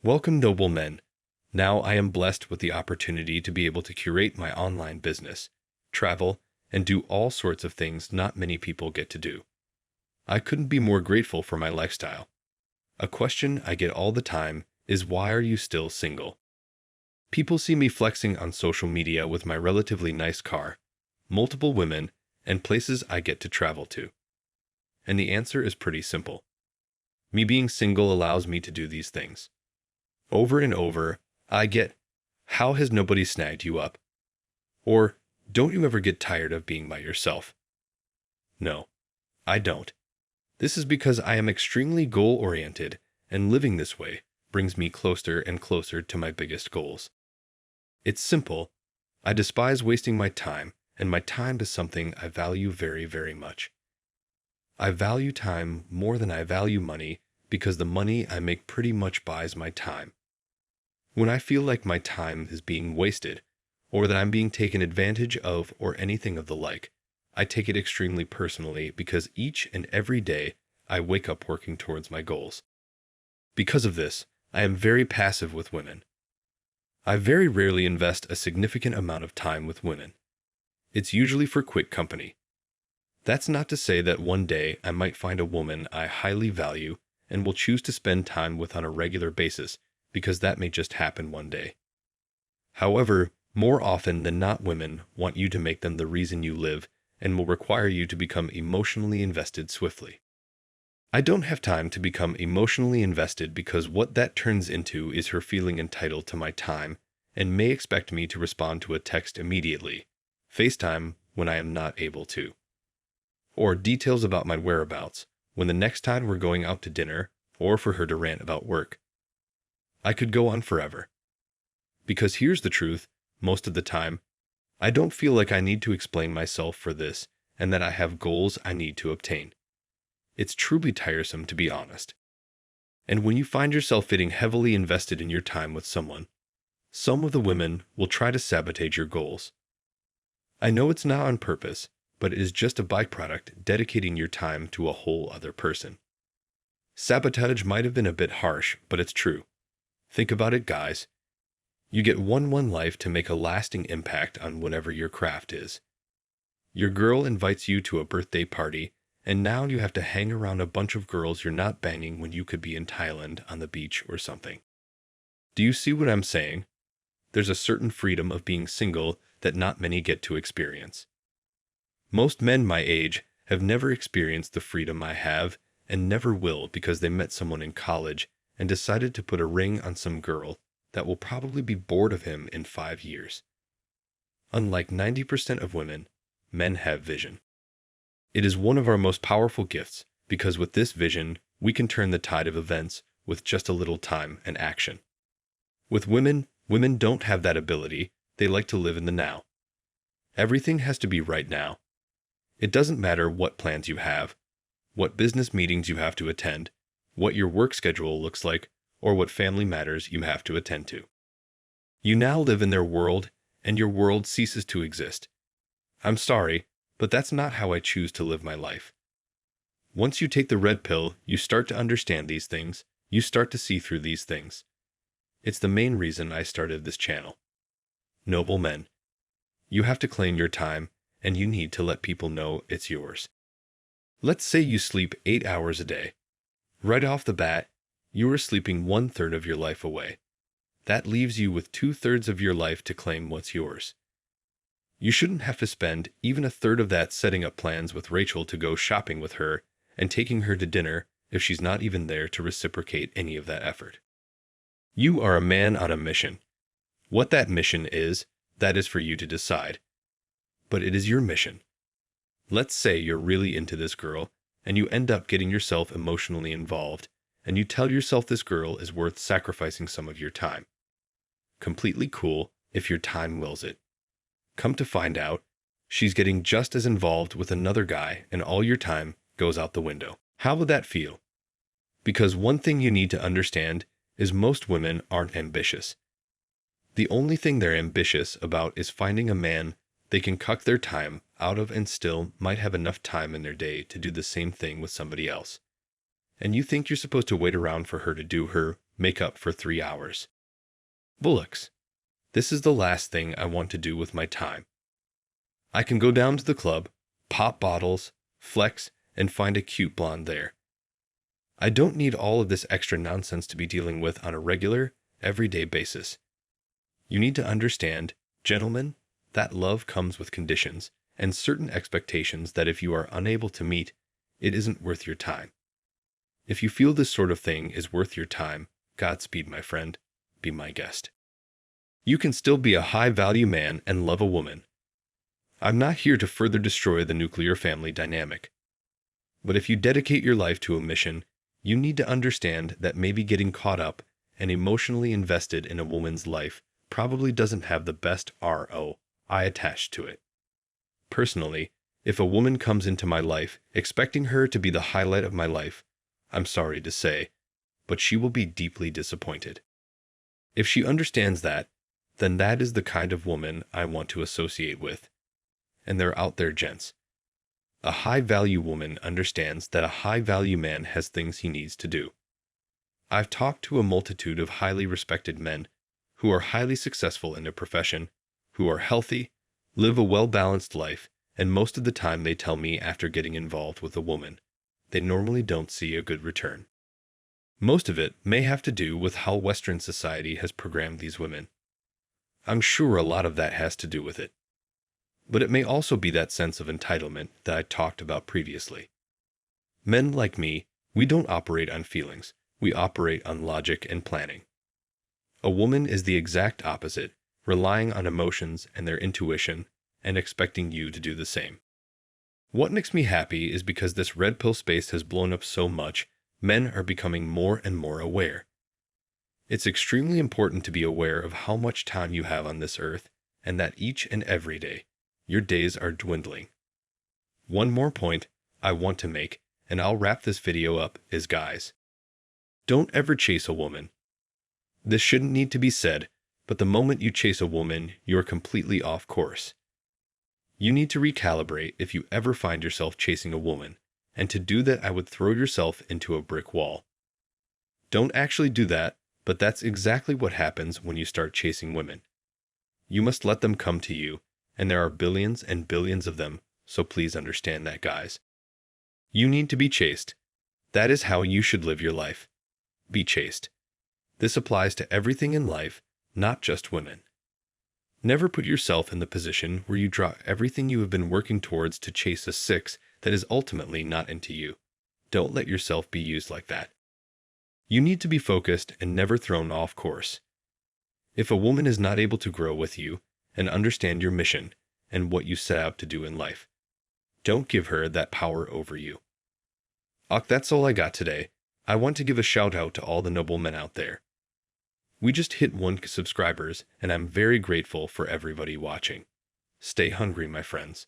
Welcome, noble men. Now I am blessed with the opportunity to be able to curate my online business, travel, and do all sorts of things not many people get to do. I couldn't be more grateful for my lifestyle. A question I get all the time is, why are you still single? People see me flexing on social media with my relatively nice car, multiple women, and places I get to travel to. And the answer is pretty simple. Me being single allows me to do these things. Over and over, I get, "How has nobody snagged you up?" Or, "Don't you ever get tired of being by yourself?" No, I don't. This is because I am extremely goal-oriented, and living this way brings me closer and closer to my biggest goals. It's simple. I despise wasting my time, and my time is something I value very, very much. I value time more than I value money because the money I make pretty much buys my time. When I feel like my time is being wasted, or that I'm being taken advantage of or anything of the like, I take it extremely personally because each and every day I wake up working towards my goals. Because of this, I am very passive with women. I very rarely invest a significant amount of time with women. It's usually for quick company. That's not to say that one day I might find a woman I highly value and will choose to spend time with on a regular basis, because that may just happen one day. However, more often than not, women want you to make them the reason you live and will require you to become emotionally invested swiftly. I don't have time to become emotionally invested because what that turns into is her feeling entitled to my time and may expect me to respond to a text immediately, FaceTime when I am not able to, or details about my whereabouts when the next time we're going out to dinner, or for her to rant about work. I could go on forever. Because here's the truth, most of the time, I don't feel like I need to explain myself for this and that I have goals I need to obtain. It's truly tiresome, to be honest. And when you find yourself feeling heavily invested in your time with someone, some of the women will try to sabotage your goals. I know it's not on purpose, but it is just a byproduct dedicating your time to a whole other person. Sabotage might have been a bit harsh, but it's true. Think about it, guys. You get one life to make a lasting impact on whatever your craft is. Your girl invites you to a birthday party, and now you have to hang around a bunch of girls you're not banging when you could be in Thailand on the beach or something. Do you see what I'm saying? There's a certain freedom of being single that not many get to experience. Most men my age have never experienced the freedom I have and never will because they met someone in college and decided to put a ring on some girl that will probably be bored of him in 5 years. Unlike 90% of women, men have vision. It is one of our most powerful gifts because with this vision, we can turn the tide of events with just a little time and action. With women, women don't have that ability. They like to live in the now. Everything has to be right now. It doesn't matter what plans you have, what business meetings you have to attend, what your work schedule looks like, or what family matters you have to attend to. You now live in their world, and your world ceases to exist. I'm sorry, but that's not how I choose to live my life. Once you take the red pill, you start to understand these things, you start to see through these things. It's the main reason I started this channel. Noble men, you have to claim your time, and you need to let people know it's yours. Let's say you sleep 8 hours a day. Right off the bat, you are sleeping 1/3 of your life away. That leaves you with 2/3 of your life to claim what's yours. You shouldn't have to spend even 1/3 of that setting up plans with Rachel to go shopping with her and taking her to dinner if she's not even there to reciprocate any of that effort. You are a man on a mission. What that mission is, that is for you to decide. But it is your mission. Let's say you're really into this girl, and you end up getting yourself emotionally involved, and you tell yourself this girl is worth sacrificing some of your time. Completely cool if your time wills it. Come to find out, she's getting just as involved with another guy, and all your time goes out the window. How would that feel? Because one thing you need to understand is most women aren't ambitious. The only thing they're ambitious about is finding a man they can cuck their time out of and still might have enough time in their day to do the same thing with somebody else. And you think you're supposed to wait around for her to do her make up for 3 hours. Bullocks. This is the last thing I want to do with my time. I can go down to the club, pop bottles, flex, and find a cute blonde there. I don't need all of this extra nonsense to be dealing with on a regular, everyday basis. You need to understand, gentlemen, that love comes with conditions and certain expectations that if you are unable to meet, it isn't worth your time. If you feel this sort of thing is worth your time, Godspeed, my friend, be my guest. You can still be a high-value man and love a woman. I'm not here to further destroy the nuclear family dynamic. But if you dedicate your life to a mission, you need to understand that maybe getting caught up and emotionally invested in a woman's life probably doesn't have the best ROI attached to it. Personally, if a woman comes into my life expecting her to be the highlight of my life, I'm sorry to say, but she will be deeply disappointed. If she understands that, then that is the kind of woman I want to associate with. And they're out there, gents. A high-value woman understands that a high-value man has things he needs to do. I've talked to a multitude of highly respected men who are highly successful in their profession, who are healthy, live a well-balanced life, and most of the time they tell me after getting involved with a woman, they normally don't see a good return. Most of it may have to do with how Western society has programmed these women. I'm sure a lot of that has to do with it. But it may also be that sense of entitlement that I talked about previously. Men like me, we don't operate on feelings, we operate on logic and planning. A woman is the exact opposite, relying on emotions and their intuition and expecting you to do the same. What makes me happy is because this red pill space has blown up so much, men are becoming more and more aware. It's extremely important to be aware of how much time you have on this earth and that each and every day, your days are dwindling. One more point I want to make, and I'll wrap this video up, is guys. Don't ever chase a woman. This shouldn't need to be said, but the moment you chase a woman, you're completely off course. You need to recalibrate if you ever find yourself chasing a woman, and to do that I would throw yourself into a brick wall. Don't actually do that, but that's exactly what happens when you start chasing women. You must let them come to you, and there are billions and billions of them, so please understand that, guys. You need to be chaste. That is how you should live your life. Be chaste. This applies to everything in life, not just women. Never put yourself in the position where you drop everything you have been working towards to chase a six that is ultimately not into you. Don't let yourself be used like that. You need to be focused and never thrown off course. If a woman is not able to grow with you and understand your mission and what you set out to do in life, don't give her that power over you. That's all I got today. I want to give a shout out to all the noble men out there. We just hit 1 subscribers, and I'm very grateful for everybody watching. Stay hungry, my friends.